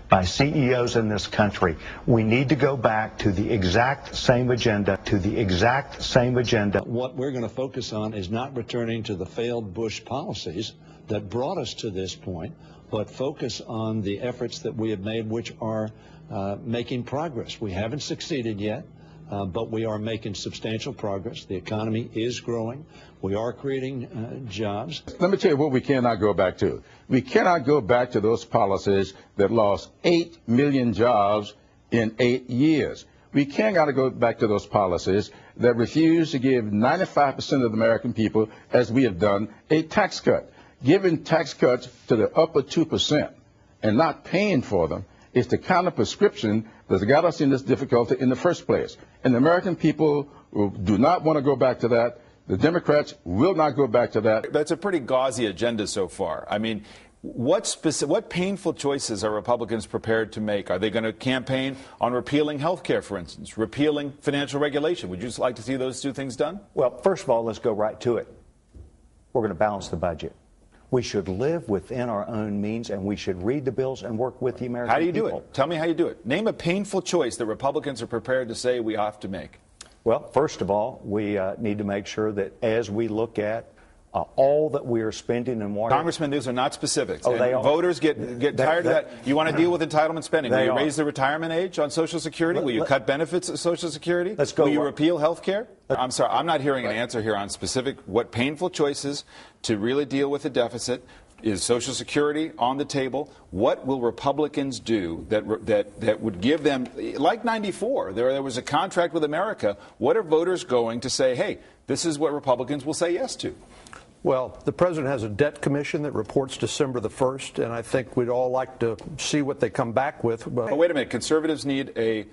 by CEOs in this country. We need to go back to the exact same agenda, What we're going to focus on is not returning to the failed Bush policies that brought us to this point, but focus on the efforts that we have made, which are making progress. We haven't succeeded yet, but we are making substantial progress. The economy is growing. We are creating jobs. Let me tell you what we cannot go back to. We cannot go back to those policies that lost 8 million jobs in 8 years. We cannot go back to those policies that refuse to give 95% of the American people, as we have done, a tax cut. Giving tax cuts to the upper 2% and not paying for them is the kind of prescription that got us in this difficulty in the first place. And the American people do not want to go back to that. The Democrats will not go back to that. That's a pretty gauzy agenda so far. I mean, what painful choices are Republicans prepared to make? Are they going to campaign on repealing health care, for instance, repealing financial regulation? Would you just like to see those two things done? Well, first of all, let's go right to it. We're going to balance the budget. We should live within our own means, and we should read the bills and work with the American people. How do you do it? Tell me how you do it. Name a painful choice that Republicans are prepared to say we have to make. Well, first of all, we need to make sure that as we look at all that we are spending in Washington. Congressman, these are not specifics. Oh, they are. Voters get tired of that. You want to deal with entitlement spending. Will you raise the retirement age on Social Security? Will you cut benefits of Social Security? Let's go. Will you repeal health care? I'm sorry, I'm not hearing an answer here on specific what painful choices to really deal with the deficit. Is Social Security on the table? What will Republicans do that would give them, like 94, there was a contract with America. What are voters going to say, hey, this is what Republicans will say yes to? Well, the president has a debt commission that reports December the 1st, and I think we'd all like to see what they come back with. But wait a minute. Conservatives need a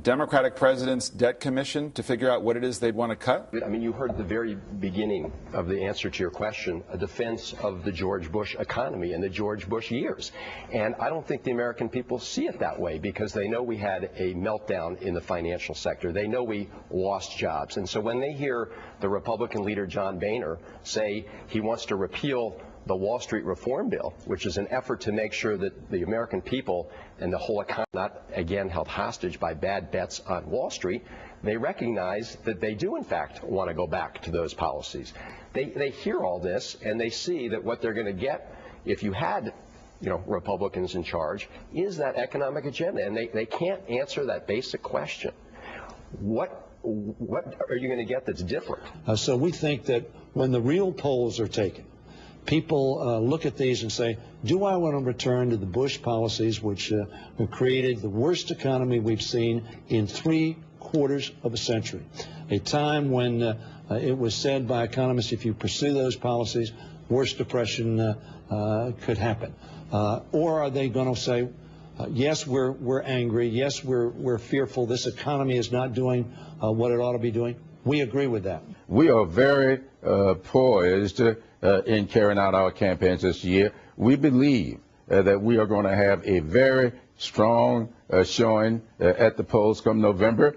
Democratic president's debt commission to figure out what it is they'd want to cut? I mean, you heard at the very beginning of the answer to your question a defense of the George Bush economy and the George Bush years. And I don't think the American people see it that way because they know we had a meltdown in the financial sector. They know we lost jobs. And so when they hear the Republican leader, John Boehner, say he wants to repeal the Wall Street Reform Bill, which is an effort to make sure that the American people and the whole economy not again held hostage by bad bets on Wall Street, they recognize that they do in fact want to go back to those policies. They hear all this and they see that what they're going to get if you had Republicans in charge is that economic agenda, and they can't answer that basic question. What are you going to get that's different? So we think that when the real polls are taken, people look at these and say, do I want to return to the Bush policies which created the worst economy we've seen in 3/4 of a century? A time when it was said by economists, if you pursue those policies, worse depression could happen. Or are they going to say, yes, we're angry, yes, we're fearful, this economy is not doing what it ought to be doing? We agree with that. We are very poised in carrying out our campaigns this year. We believe that we are going to have a very strong showing at the polls come November.